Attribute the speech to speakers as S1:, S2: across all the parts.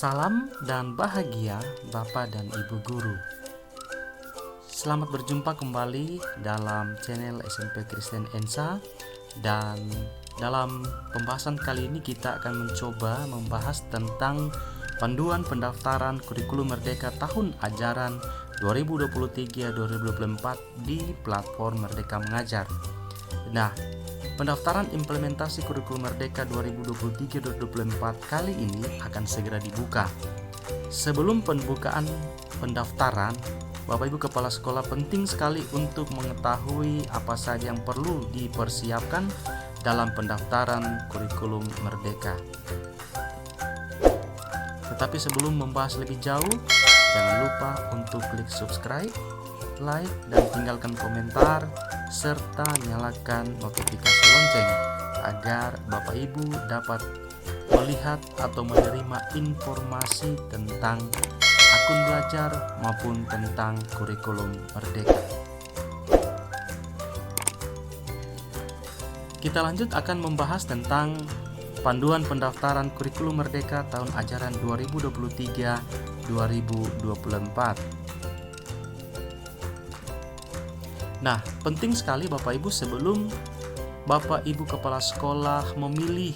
S1: Salam dan bahagia Bapak dan Ibu Guru. Selamat berjumpa kembali dalam channel SMP Kristen Ensa. Dan dalam pembahasan kali ini kita akan mencoba membahas tentang panduan pendaftaran kurikulum Merdeka tahun ajaran 2023-2024 di platform Merdeka Mengajar. Nah, pendaftaran implementasi kurikulum Merdeka 2023-2024 kali ini akan segera dibuka. Sebelum pembukaan pendaftaran, Bapak Ibu Kepala Sekolah penting sekali untuk mengetahui apa saja yang perlu dipersiapkan dalam pendaftaran kurikulum Merdeka. Tetapi sebelum membahas lebih jauh, jangan lupa untuk klik subscribe, like, dan tinggalkan komentar, serta nyalakan notifikasi lonceng agar Bapak Ibu dapat melihat atau menerima informasi tentang akun belajar maupun tentang kurikulum Merdeka. Kita lanjut akan membahas tentang panduan pendaftaran kurikulum Merdeka tahun ajaran 2023-2024. Nah, penting sekali Bapak Ibu sebelum Bapak Ibu Kepala Sekolah memilih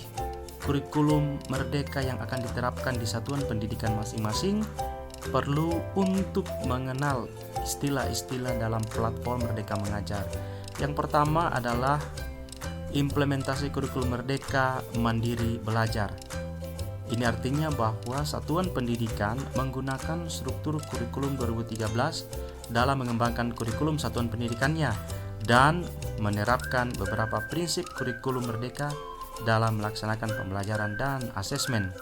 S1: kurikulum Merdeka yang akan diterapkan di satuan pendidikan masing-masing, perlu untuk mengenal istilah-istilah dalam platform Merdeka Mengajar. Yang pertama adalah implementasi kurikulum Merdeka Mandiri Belajar. Ini artinya bahwa satuan pendidikan menggunakan struktur kurikulum 2013 dalam mengembangkan kurikulum satuan pendidikannya dan menerapkan beberapa prinsip kurikulum Merdeka dalam melaksanakan pembelajaran dan asesmen.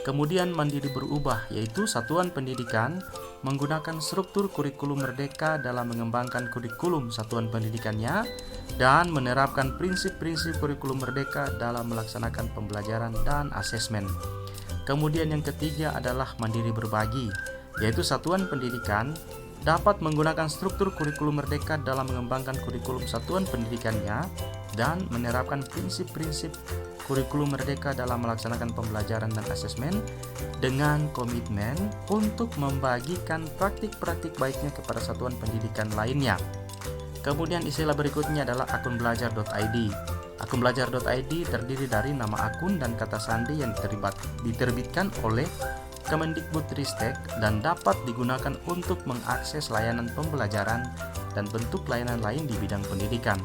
S1: Kemudian mandiri berubah, yaitu satuan pendidikan menggunakan struktur kurikulum Merdeka dalam mengembangkan kurikulum satuan pendidikannya dan menerapkan prinsip-prinsip kurikulum Merdeka dalam melaksanakan pembelajaran dan asesmen. Kemudian yang ketiga adalah mandiri berbagi, yaitu satuan pendidikan dapat menggunakan struktur kurikulum Merdeka dalam mengembangkan kurikulum satuan pendidikannya dan menerapkan prinsip-prinsip kurikulum Merdeka dalam melaksanakan pembelajaran dan asesmen dengan komitmen untuk membagikan praktik-praktik baiknya kepada satuan pendidikan lainnya. Kemudian istilah berikutnya adalah akun belajar.id. Akun belajar.id terdiri dari nama akun dan kata sandi yang diterbitkan oleh Kemendikbudristek dan dapat digunakan untuk mengakses layanan pembelajaran dan bentuk layanan lain di bidang pendidikan.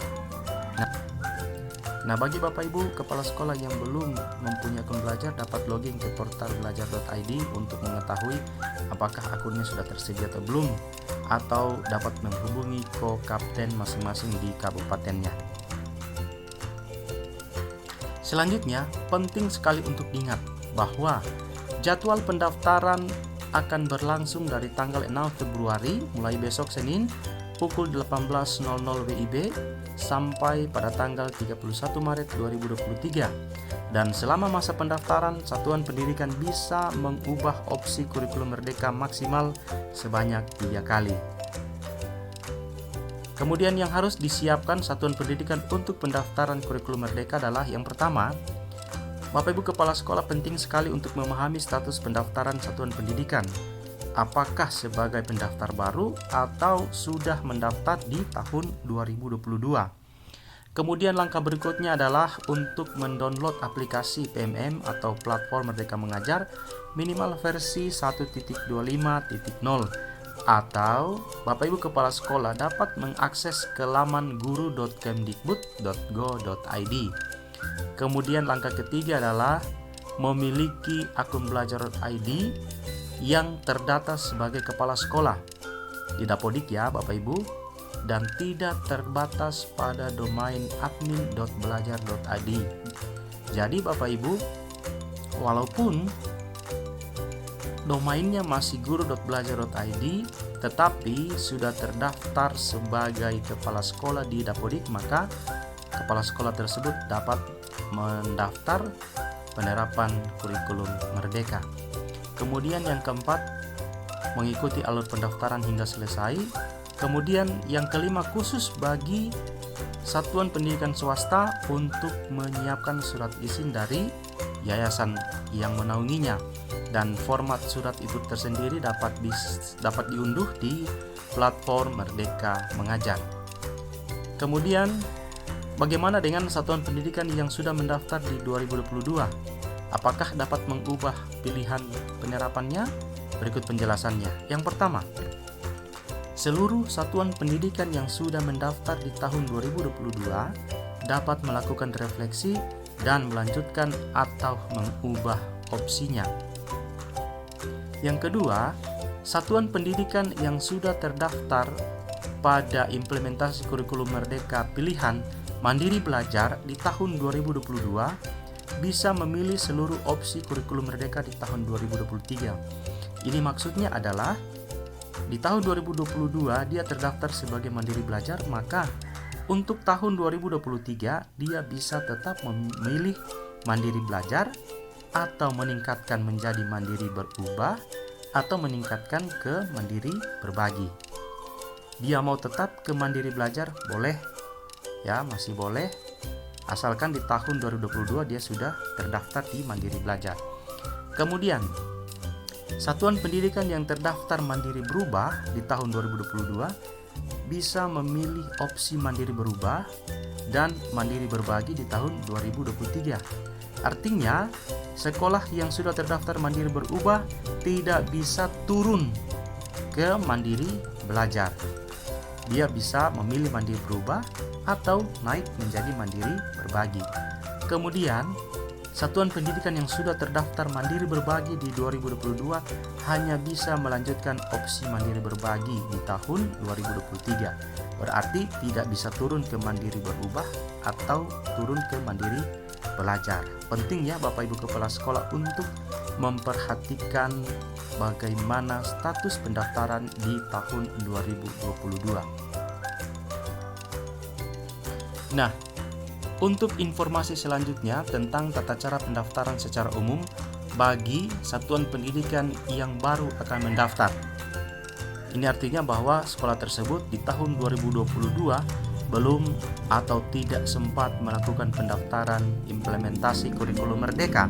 S1: Nah, bagi Bapak Ibu Kepala Sekolah yang belum mempunyai akun belajar, dapat login ke portal belajar.id untuk mengetahui apakah akunnya sudah tersedia atau belum, atau dapat menghubungi ko-kapten masing-masing di kabupatennya. Selanjutnya, penting sekali untuk diingat bahwa jadwal pendaftaran akan berlangsung dari tanggal 6 Februari mulai besok Senin pukul 18.00 WIB sampai pada tanggal 31 Maret 2023. Dan selama masa pendaftaran, satuan pendidikan bisa mengubah opsi kurikulum Merdeka maksimal sebanyak 3 kali. Kemudian yang harus disiapkan satuan pendidikan untuk pendaftaran kurikulum Merdeka adalah yang pertama, Bapak Ibu Kepala Sekolah penting sekali untuk memahami status pendaftaran satuan pendidikan. Apakah sebagai pendaftar baru atau sudah mendaftar di tahun 2022. Kemudian langkah berikutnya adalah untuk mendownload aplikasi PMM atau platform Merdeka Mengajar minimal versi 1.25.0, atau Bapak Ibu Kepala Sekolah dapat mengakses ke laman guru.kemdikbud.go.id. Kemudian langkah ketiga adalah memiliki akun belajar.id yang terdata sebagai kepala sekolah di Dapodik ya Bapak Ibu, dan tidak terbatas pada domain admin.belajar.id. Jadi Bapak Ibu, walaupun domainnya masih guru.belajar.id tetapi sudah terdaftar sebagai kepala sekolah di Dapodik, maka kepala sekolah tersebut dapat mendaftar penerapan kurikulum Merdeka. Kemudian yang keempat, mengikuti alur pendaftaran hingga selesai. Kemudian yang kelima, khusus bagi satuan pendidikan swasta untuk menyiapkan surat izin dari yayasan yang menaunginya. dan format surat itu tersendiri dapat diunduh di platform Merdeka Mengajar. Kemudian, bagaimana dengan satuan pendidikan yang sudah mendaftar di 2022? Apakah dapat mengubah pilihan penerapannya? Berikut penjelasannya. Yang pertama, seluruh satuan pendidikan yang sudah mendaftar di tahun 2022 dapat melakukan refleksi dan melanjutkan atau mengubah opsinya. Yang kedua, satuan pendidikan yang sudah terdaftar pada implementasi kurikulum Merdeka pilihan Mandiri Belajar di tahun 2022 bisa memilih seluruh opsi kurikulum Merdeka di tahun 2023. Ini maksudnya adalah di tahun 2022 dia terdaftar sebagai Mandiri Belajar, maka untuk tahun 2023 dia bisa tetap memilih Mandiri Belajar atau meningkatkan menjadi Mandiri Berubah atau meningkatkan ke Mandiri Berbagi. Dia mau tetap ke Mandiri Belajar boleh, ya masih boleh, asalkan di tahun 2022 dia sudah terdaftar di Mandiri Belajar. Kemudian satuan pendidikan yang terdaftar Mandiri Berubah di tahun 2022 bisa memilih opsi Mandiri Berubah dan Mandiri Berbagi di tahun 2023. Artinya, sekolah yang sudah terdaftar Mandiri Berubah tidak bisa turun ke Mandiri Belajar. Dia bisa memilih Mandiri Berubah atau naik menjadi Mandiri Berbagi. Kemudian, satuan pendidikan yang sudah terdaftar Mandiri Berbagi di 2022 hanya bisa melanjutkan opsi Mandiri Berbagi di tahun 2023. Berarti tidak bisa turun ke Mandiri Berubah atau turun ke Mandiri Belajar. Penting ya Bapak Ibu Kepala Sekolah untuk memperhatikan bagaimana status pendaftaran di tahun 2022. Nah, untuk informasi selanjutnya tentang tata cara pendaftaran secara umum bagi satuan pendidikan yang baru akan mendaftar. Ini artinya bahwa sekolah tersebut di tahun 2022 belum atau tidak sempat melakukan pendaftaran implementasi kurikulum Merdeka.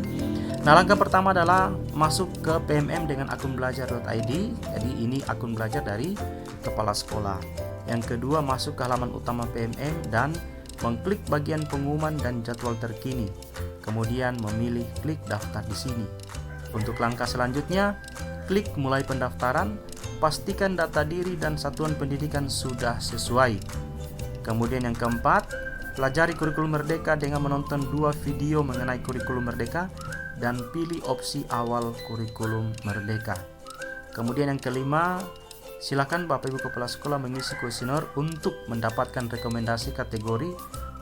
S1: Nah, langkah pertama adalah masuk ke PMM dengan akun belajar.id. Jadi ini akun belajar dari kepala sekolah. Yang kedua, masuk ke halaman utama PMM dan mengklik bagian pengumuman dan jadwal terkini. Kemudian memilih klik daftar di sini. Untuk langkah selanjutnya, klik mulai pendaftaran, pastikan data diri dan satuan pendidikan sudah sesuai. Kemudian yang keempat, pelajari kurikulum Merdeka dengan menonton 2 video mengenai kurikulum Merdeka dan pilih opsi awal kurikulum Merdeka. Kemudian yang kelima, silakan Bapak Ibu Kepala Sekolah mengisi kuesioner untuk mendapatkan rekomendasi kategori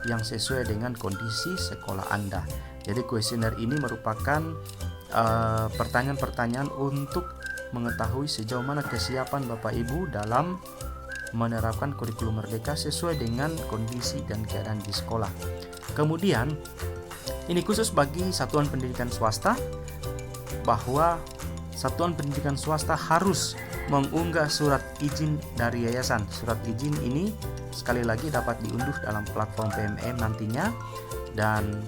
S1: yang sesuai dengan kondisi sekolah Anda. Jadi kuesioner ini merupakan pertanyaan-pertanyaan untuk mengetahui sejauh mana kesiapan Bapak Ibu dalam menerapkan kurikulum Merdeka sesuai dengan kondisi dan keadaan di sekolah. Kemudian, ini khusus bagi satuan pendidikan swasta, bahwa satuan pendidikan swasta harus mengunggah surat izin dari yayasan. Surat izin ini sekali lagi dapat diunduh dalam platform PMM nantinya, dan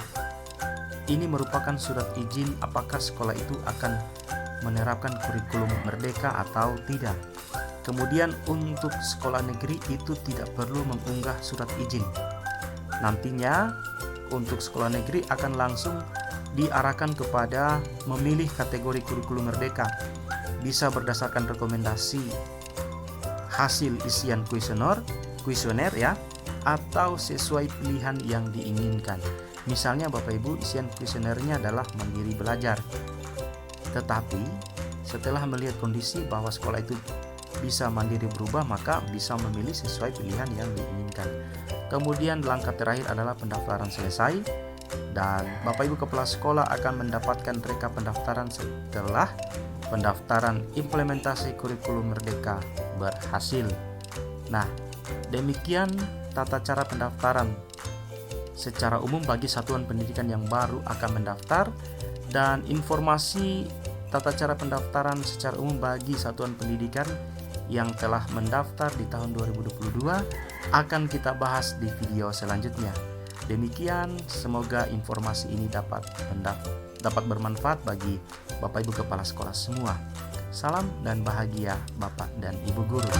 S1: ini merupakan surat izin apakah sekolah itu akan menerapkan kurikulum Merdeka atau tidak. Kemudian untuk sekolah negeri itu tidak perlu mengunggah surat izin. Nantinya untuk sekolah negeri akan langsung diarahkan kepada memilih kategori kurikulum Merdeka. Bisa berdasarkan rekomendasi hasil isian kuesioner ya, atau sesuai pilihan yang diinginkan. Misalnya Bapak Ibu isian kuesionernya adalah Mandiri Belajar. Tetapi setelah melihat kondisi bahwa sekolah itu bisa Mandiri Berubah, maka bisa memilih sesuai pilihan yang diinginkan. Kemudian langkah terakhir adalah pendaftaran selesai, dan Bapak Ibu Kepala Sekolah akan mendapatkan rekap pendaftaran setelah pendaftaran implementasi kurikulum Merdeka berhasil. Nah, demikian tata cara pendaftaran secara umum bagi satuan pendidikan yang baru akan mendaftar, dan informasi tata cara pendaftaran secara umum bagi satuan pendidikan yang telah mendaftar di tahun 2022 akan kita bahas di video selanjutnya. Demikian, semoga informasi ini dapat dapat bermanfaat bagi Bapak Ibu Kepala Sekolah semua. Salam dan bahagia Bapak dan Ibu Guru.